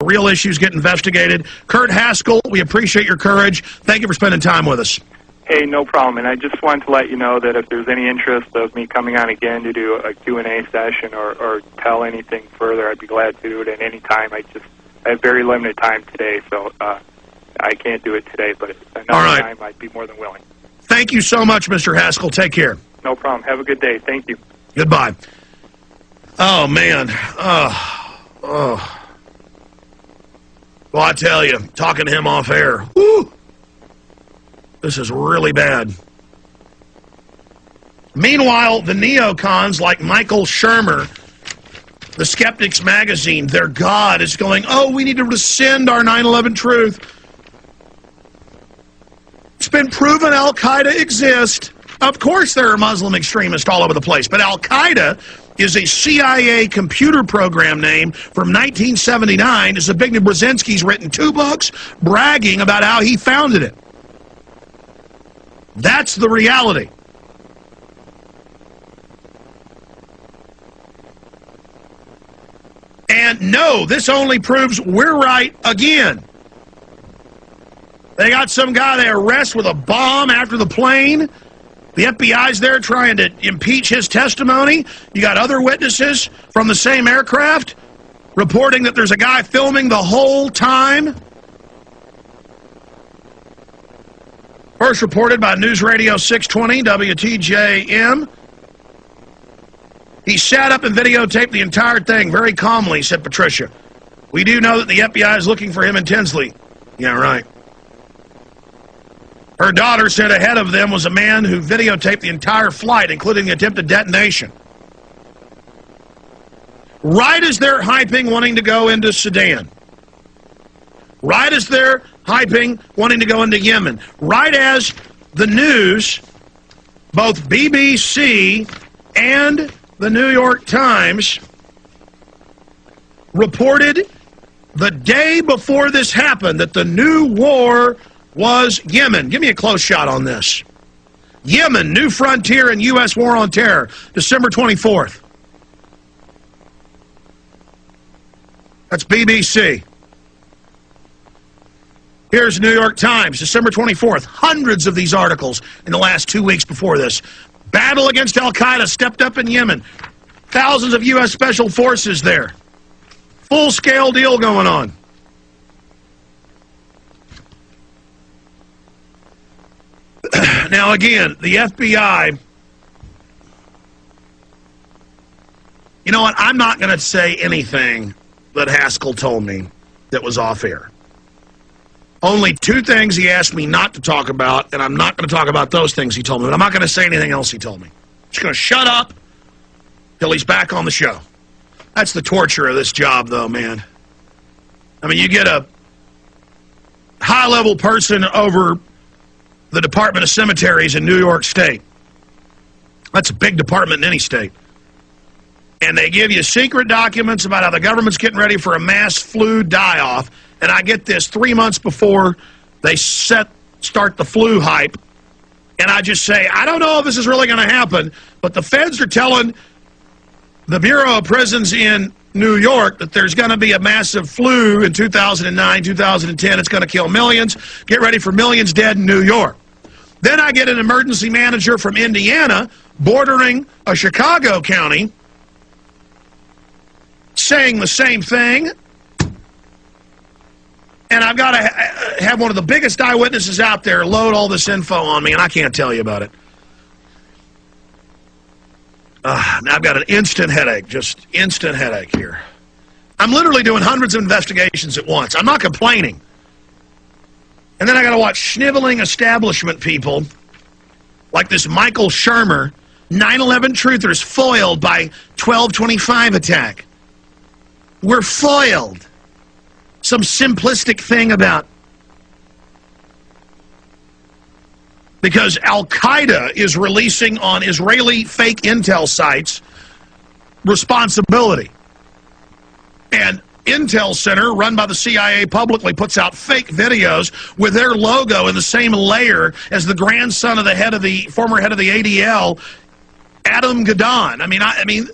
real issues get investigated. Kurt Haskell, we appreciate your courage. Thank you for spending time with us. Hey, no problem. And I just wanted to let you know that if there's any interest of me coming on again to do a Q&A session or tell anything further, I'd be glad to do it at any time. I have very limited time today, so I can't do it today, but another time I'd be more than willing. Thank you so much, Mr. Haskell. Take care. No problem. Have a good day. Thank you. Goodbye. Oh, man. Well, I tell you, talking to him off air, whoo, this is really bad. Meanwhile, the neocons like Michael Shermer, the Skeptics magazine, their God is going, oh, we need to rescind our 9/11 truth. It's been proven Al-Qaeda exists. Of course there are Muslim extremists all over the place, but Al-Qaeda is a CIA computer program name from 1979. Zbigniew Brzezinski's written 2 books bragging about how he founded it. That's the reality. And no, this only proves we're right again. They got some guy they arrest with a bomb after the plane. The FBI's there trying to impeach his testimony. You got other witnesses from the same aircraft reporting that there's a guy filming the whole time. First reported by News Radio 620 WTJM. He sat up and videotaped the entire thing very calmly, said Patricia. We do know that the FBI is looking for him intensely. Yeah, right. Her daughter said ahead of them was a man who videotaped the entire flight, including the attempted detonation. Right as they're hyping wanting to go into Sudan. Right as they're hyping wanting to go into Yemen. Right as the news, both BBC and the New York Times, reported the day before this happened that the new war was Yemen. Give me a close shot on this. Yemen, new frontier in U.S. war on terror, December 24th. That's BBC. Here's New York Times, December 24th. Hundreds of these articles in the last 2 weeks before this. Battle against Al-Qaeda stepped up in Yemen. Thousands of U.S. Special Forces there. Full-scale deal going on. Now, again, the FBI, you know what, I'm not going to say anything that Haskell told me that was off air. Only 2 things he asked me not to talk about, and I'm not going to talk about those things he told me, but I'm not going to say anything else he told me. I'm just going to shut up till he's back on the show. That's the torture of this job, though, man. I mean, you get a high-level person over the Department of Cemeteries in New York State. That's a big department in any state. And they give you secret documents about how the government's getting ready for a mass flu die-off. And I get this 3 months before they start the flu hype. And I just say, I don't know if this is really going to happen, but the feds are telling the Bureau of Prisons in New York that there's going to be a massive flu in 2009, 2010. It's going to kill millions. Get ready for millions dead in New York. Then I get an emergency manager from Indiana, bordering a Chicago county, saying the same thing. And I've got to have one of the biggest eyewitnesses out there load all this info on me, and I can't tell you about it. Now I've got an instant headache, just instant headache here. I'm literally doing hundreds of investigations at once. I'm not complaining. And then I got to watch sniveling establishment people like this Michael Shermer, 9/11 truthers foiled by 1225 attack. We're foiled. Some simplistic thing about because Al-Qaeda is releasing on Israeli fake intel sites responsibility. And Intel Center, run by the CIA publicly, puts out fake videos with their logo in the same layer as the grandson of the former head of the ADL, Adam Gadon. I mean,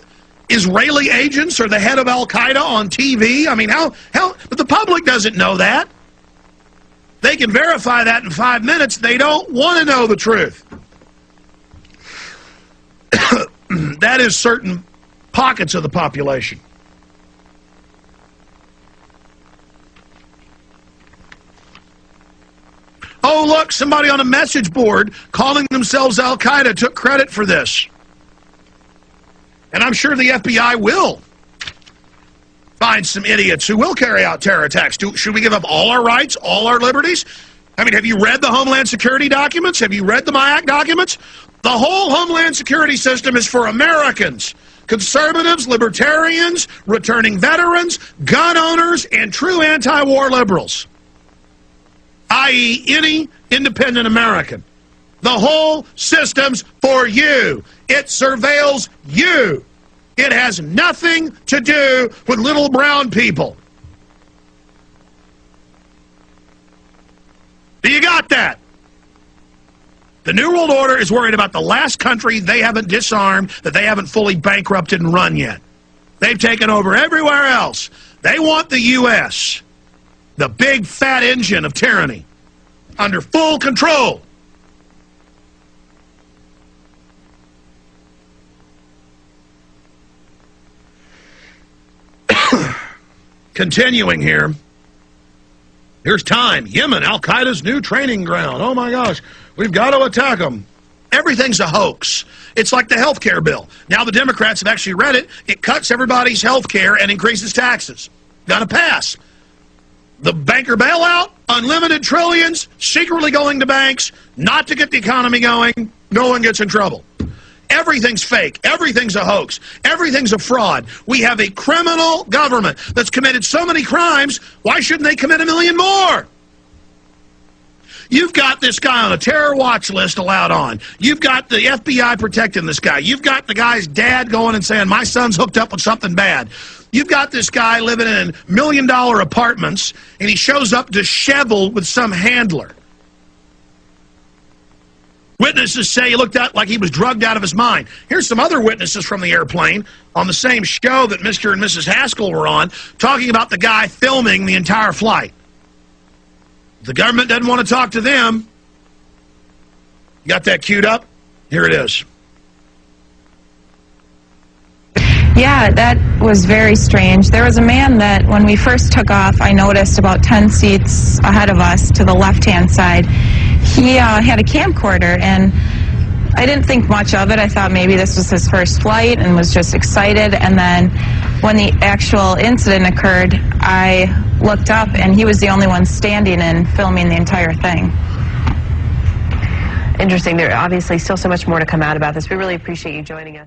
Israeli agents are the head of Al-Qaeda on TV? I mean, but the public doesn't know that. They can verify that in 5 minutes. They don't want to know the truth. That is certain pockets of the population. Oh, look, somebody on a message board calling themselves Al-Qaeda took credit for this. And I'm sure the FBI will find some idiots who will carry out terror attacks. Should we give up all our rights, all our liberties? I mean, have you read the Homeland Security documents? Have you read the MIAC documents? The whole Homeland Security system is for Americans. Conservatives, libertarians, returning veterans, gun owners, and true anti-war liberals. I.e., any independent American. The whole system's for you. It surveils you. It has nothing to do with little brown people. Do you got that? The New World Order is worried about the last country they haven't disarmed, that they haven't fully bankrupted and run yet. They've taken over everywhere else. They want the U.S., the big fat engine of tyranny, under full control. Continuing here. Here's time. Yemen, Al-Qaeda's new training ground. Oh my gosh, we've got to attack them. Everything's a hoax. It's like the health care bill. Now the Democrats have actually read it. It cuts everybody's health care and increases taxes. Got to pass. The banker bailout, unlimited trillions, secretly going to banks, not to get the economy going. No one gets in trouble. Everything's fake. Everything's a hoax. Everything's a fraud. We have a criminal government that's committed so many crimes. Why shouldn't they commit 1 million more? You've got this guy on a terror watch list allowed on. You've got the FBI protecting this guy. You've got the guy's dad going and saying, my son's hooked up with something bad. You've got this guy living in $1 million apartments, and he shows up disheveled with some handler. Witnesses say he looked out like he was drugged out of his mind. Here's some other witnesses from the airplane on the same show that Mr. and Mrs. Haskell were on, talking about the guy filming the entire flight. The government doesn't want to talk to them. You got that queued up? Here it is. Yeah, that was very strange. There was a man that, when we first took off, I noticed about 10 seats ahead of us to the left-hand side. He had a camcorder, and I didn't think much of it. I thought maybe this was his first flight and was just excited. And then when the actual incident occurred, I looked up, and he was the only one standing and filming the entire thing. Interesting. There obviously still so much more to come out about this. We really appreciate you joining us.